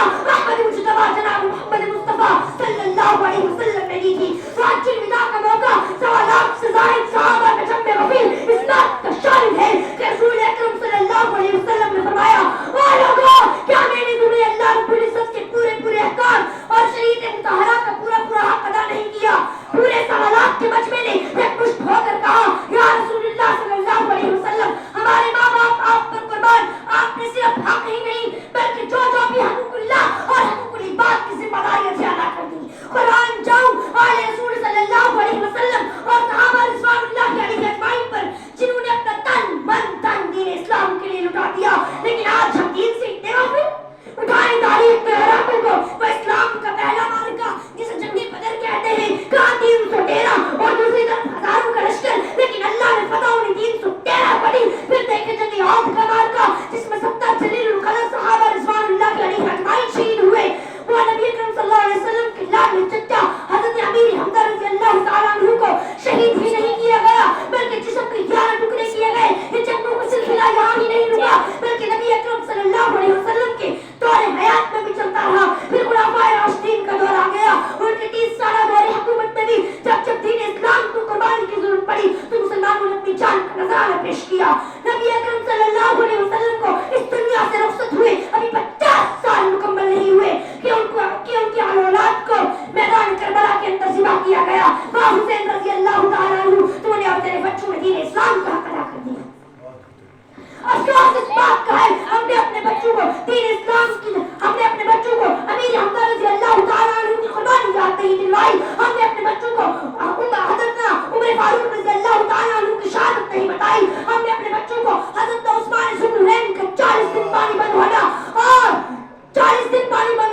احمد مجتبی جناب محمد مصطفیٰ صلی اللہ علیہ وسلم نے دی تھی. تو آج الوداع کا موقع 1.25 لاکھ سے زائد صحابہ کا جمع غفیر اس بات کا شاہد ہے کہ رسول اکرم صلی اللہ علیہ وسلم نے فرمایا او لوگو کیا میں نے تمہیں اللہ رب العزت کے پورے احکام اور شریعت مطہرہ کا پورا حق ادا نہیں کیا؟ پورے سوالات کے مجمع نے ایک مشت ہو کر کہا یا رسول اللہ صلی اللہ علیہ وسلم ہمارے ماں باپ آپ پر قربان، آپ نے صرف حق ہی نہیں بلکہ جو بھی حقوق اللہ اور حقوق العباد کی ذمہ داریاں ادا کر دی. قرآن جاؤ آل رسول صلی اللہ علیہ وسلم اور صحابہ رضوان اللہ علیہ اجمعین پر جنہوں نے اپنا تن من دن دین اسلام کے لیے لٹا دیا. لیکن آج ہم دین سے اتنے غافل، اٹھائیں تاریخ کے حالاتوں کو. وہ اسلام کا پہلا معرکہ جسے جنگ بدر کہتے ہیں، کہاں 313 اور دوسری طرف ہزاروں کا لشکر، لیکن اللہ نے فتح انہیں 313 پڑی. پھر دیکھیں جنگ عہد کا معرکہ جس میں 70 جلیل القدر صحابہ رضوان اللہ علیہ اجمعین شہید ہوئے. وہ نبی اکرم صلی اللہ علیہ وسلم کے لاڈلے چچا حضرت امیر حمزہ رضی اللہ تعالیٰ عنہ کو شہید ہی نہیں کیا گیا بلکہ جسم کے 11 ٹکڑے کیے گئے. یہ جنگوں کا سلسلہ یہاں ہی نہیں رکا بلکہ نبی اکرم صلی اللہ علیہ وسلم کے دور حیات میں بھی چلتا رہا. پھر خلفائے راشدین کا دور آ گیا. ان کے 30 سالہ دور حکومت میں بھی جب دین اسلام کو قربانی کی ضرورت پڑی تو مسلمانوں نے اپنی جان کا نذرانہ پیش کیا. نبی اکرم صلی اللہ علیہ وسلم کو اس دنیا سے رخصت ہوئے ابھی 50 سال مکمل نہیں ہوئے کہ ان کی اولاد کو میدان کربلا کے اندر ذبح کیا گیا. ماں حسین رضی اللہ تعالیٰ عنہ تو نے اور تیرے بچوں نے دین اسلام کا حق ادا کر دیا. افسوس اس بات کا ہے ہم نے اپنے بچوں کو دین اسلام کی، ہم نے اپنے بچوں کو امیر حمزہ رضی اللہ تعالیٰ عنہ کی قربانی یاد نہیں دلوائی. ہم نے اپنے بچوں کو حضرت عمر فاروق رضی اللہ تعالیٰ عنہ کی شہادت نہیں بتائی. ہم نے اپنے بچوں کو حضرت عثمان ذو النورین کا 40 دن پانی بند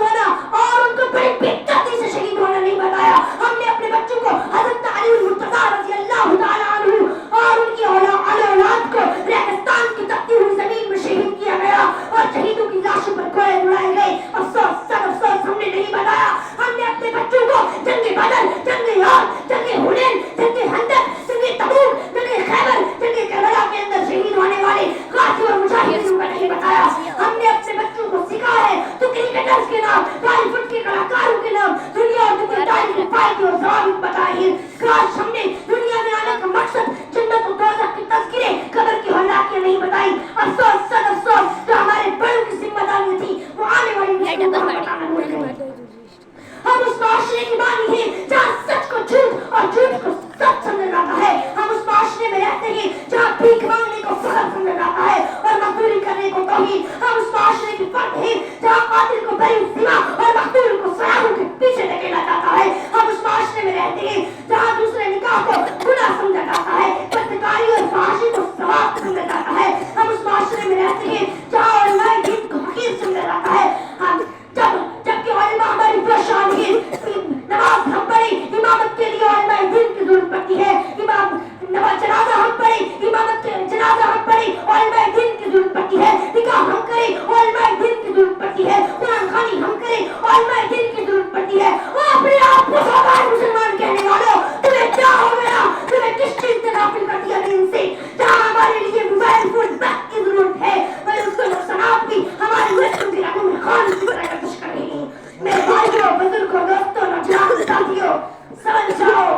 ہونا اور ان کو بڑی بدعتی سے شہید ہونا نہیں بتایا. ہم نے اپنے بچوں کو حضرت علی المرتضیٰ رضی اللہ تعالیٰ عنہ اور ان کی اولاد کو ریگستان کی تپتی ہوئی زمین میں شہید کیا گیا اور شہیدوں کی لاشوں پر گھوڑے اڑائے گئے. افسوس سب افسوس ہم نے نہیں بتایا. ہم نے اپنے بچوں کو جنگ بدر، جنگ عہد، جنگ حنین، جنگ خندق، جنگ تبوک، جنگ خیبر، جنگ کربلا کے اندر شہید ہونے والے غازی اور مجاہدین کا نہیں بتایا. ہم نے اپنے بچوں کو سکھایا ہے تو کرکٹرز کے نام، بالی ووڈ کے کلاکاروں کے نام دنیا اور دنیاداری کے فائدے اور ضوابط بتائے ہیں. کاش ہم نے دنیا میں آنے کا مقصد جنت و دوزخ کے تذکرے، قبر کی ہلاکیاں نہیں بتائی. افسوس سد افسوس جو ہمارے بڑوں کی ذمہ داری تھی وہ آنے والی نسلوں کو بتانا بھول گئے. ہم اس معاشرے کی بانی ہیں جہاں سچ کو جھوٹ اور جھوٹ کو سچ سمجھا جاتا ہے. ہم اس معاشرے میں رہتے ہیں جہاں بھیک مانگنے کو فخر سمجھا جاتا ہے اور مزدوری کرنے کو توہین. ہم اس معاشرے کی فرد ہیں جہاں قاتل کو بری الذمہ اور مقتول کو سلاخوں کے پیچھے دھکیلا جاتا ہے. ہم اس معاشرے میں رہتے ہیں جہاں دوسرے نکاح کو گناہ سمجھا جاتا ہے، بدکاری اور فحاشی کو ثواب سمجھا جاتا ہے. ہم اس معاشرے میں رہتے ہیں جہاں علماء دین کو حقیر سمجھا جاتا ہے. ہم جبکہ علماء ہماری پریشان ہیں. نماز ہم پڑھیں، امامت کے لیے علماء دین کی ضرورت پڑتی ہے. جنازہ ہم پڑھیں، امامت کے جنازہ ہم پڑھیں، علماء دین کی ضرورت پڑتی ہے. نکاح ہم کریں، علماء دین کی ضرورت پڑتی ہے. قرآن خوانی ہم کریں، علماء دین کی ضرورت پڑتی ہے. وہ اپنے آپ کو صحابہ مسلمان کہنے والوں، تمہیں کیا ہو گیا؟ تمہیں کس چیز نے غافل کر دیا دین سے؟ جہاں ہمارے لیے موبائل فون بیک کی ضرورت ہے وہی اس کو نقصانات بھی ہمارے مسلم کے رگوں میں خون کی طرح گردش کر رہی ہیں. میرے بھائیوں، بزرگوں، دوستوں، نوجوان ساتھیوں، سمجھ جاؤ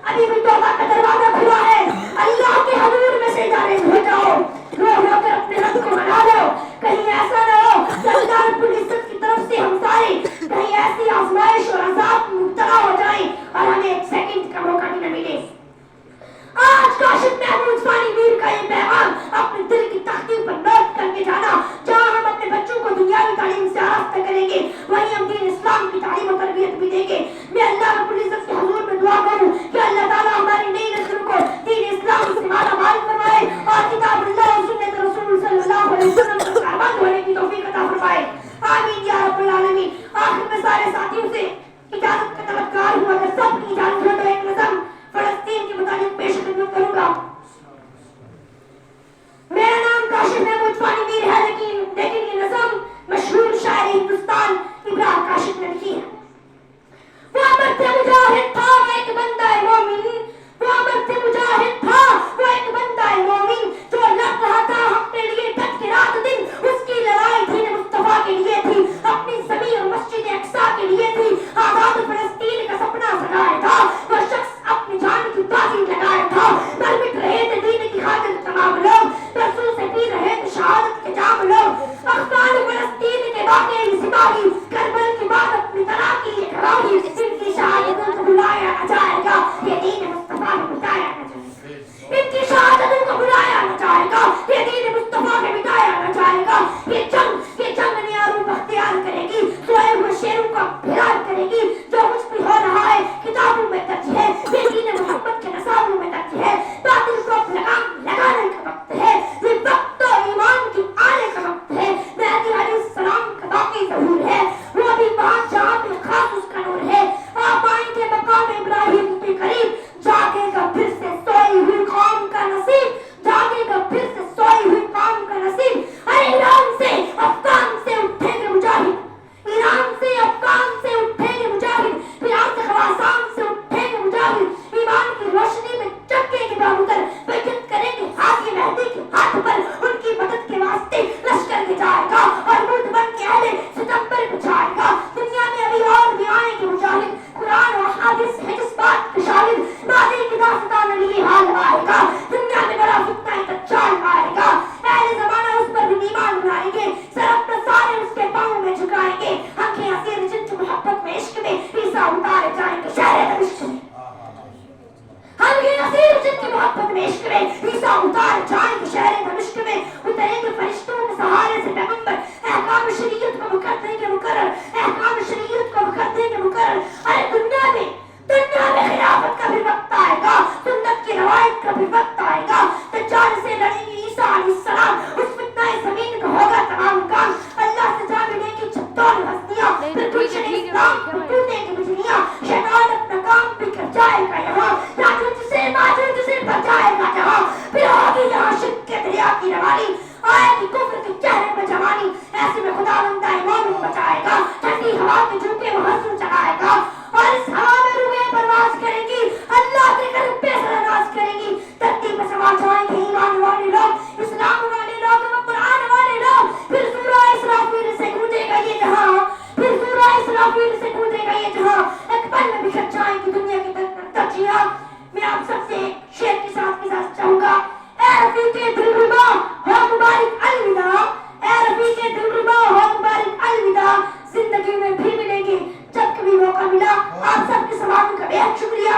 ابھی بھی توبہ کا دروازہ کھلا ہے. اللہ کے حضور میں سے جانے ہو جاؤ، رو رو کر اپنے رب کو منا لو. کہیں ایسا نہ ہو کہ اللہ رب العزت کی طرف سے ہم سارے کہیں ایسی آزمائش اور عذاب تھی، اپنی زمین اور مسجد اقصی کے لیے تھی، آزاد فلسطین کا سپنا سجایا تھا، وہ شخص اپنی جان کی بازی لگایا تھا، مر مٹ رہے تھے دین کی خاطر تمام لوگ، رسول سے پی رہے تھے شہادت کے جام لوگ، اخبار فلسطین کے واقعی سپاہی، کربل کی بات اپنی طرح کی گواہی، ان کی شہادتوں کو بلایا نہ جائے گا، یہ دین مصطفیٰ کو بتایا نہ جائے گا، ان کی شہادتوں کو بلایا نہ جائے گا، یہ دین مصطفیٰ کو بتایا نہ جائے گا، یہ جنگ نیارو اختیار کرے گی، سوئے ہوئے شیروں کا پھرار کرے گی، جو کچھ بھی ہو رہا ہے کتابوں میں درج ہے، یہ دین محمد کے نصابوں میں درج ہے، باطل کو لگام لگانے کا وقت ہے، یہ وقت تو ایمان کی آنے کا وقت ہے، مہدی علیہ السلام کا باقی ظہور ہے، وہ بھی وہاں جہاں پہ خاص اس کا نور ہے، آپ آئیں گے مقام ابراہیم کے قریب، جاگے گا پھر سے سوئی ہوئی قوم کا نصیب، جاگے گا پھر سے سوئی ہوئی قوم کا نصیب، ایران سے افغان سے اٹھیں گے مجاہد، ایران سے افغان سے اٹھیں گے مجاہد، ایران سے خراسان سے اٹھیں گے مجاہد، ایمان کی روشنی میں چمکیں گے بابوگر، بیعت کریں گے ہاتھی مہدی کے ہاتھ پر، ان کی مدد کے واسطے لشکر کے جائے گا، اور ملک بن کے اہل ستمبر کو جائے گا، دنیا میں ابھی اور بھی آئیں گے مجاہد، قرآن اور حدیث ہے جس بات کے شاہد، ماضی کی داستان علی حال آئے گا، دنیا میں بڑا فتنہ دجال آئے گا، اہل زمانہ اس پر بھی ایمان لائیں گے، سر اپنے سارے اس کے پاؤں میں جھکائیں گے، آنکھیں اسیر جن کی محبت میں عشق میں عیسیٰ اتارے جائیں گے شہر دمشق میں، ہم یہ نصیر جن کی محبت میں عشق میں عیسیٰ اتارے جائیں گے شہر دمشق میں، اتریں گے فرشتوں کے سہارے سے پیغمبر، احکام شریعت کو کر دیں گے مقرر، احکام شریعت کو کر دیں گے مقرر، ارے دنیا میں خلافت کا بھی وقت آئے گا، سنت کی روایت کا بھی وقت آئے گا، دجال سے لڑیں گے عیسیٰ علیہ السلام، اس فتنہ زمین کا ہوگا تمام کام، اللہ سے جا ملیں گی چھتون ہستیاں، پھر گلشن اسلام پہ ٹوٹیں گی بجلیاں، شیطان اپنا کام بھی کر جائے گا یہاں، لاجوج سے ماجوج سے بچائے گا جہاں، پھر ہوگی یہاں شرک کے دریا کی روانی، آئے گی کفر کے چہرے پہ جوانی، ایسے میں خدا بندہ مومن بچائے گا، ٹھنڈی ہوا کے جھوکے وہ ہنسو چڑھائے گا، اور اس ہوا میں روحیں پرواز کریں گی، اللہ کے گھر پہ سرناز کریں گی، دھرتی پہ سما جائیں گے ایمان والے لوگ، اسلام والے لوگ، قرآن والے لوگ، پھر سورہ اسرافیل سے گونجے گا یہ جہاں، پھر سورہ اسرافیل سے گونجے گا یہ جہاں، ایک پل میں بکھر جائیں گی دنیا کی ترجیحاں، میں آپ سب سے ایک شعر کے ساتھ چاہوں گا، اے رفیق دلربا ہو مبارک الوداع، اے رفیق دلربا ہو مبارک الوداع، زندگی میں بھی ملیں گے جب کبھی موقع ملا، آپ سب کے سماعتوں کا بے حد شکریہ۔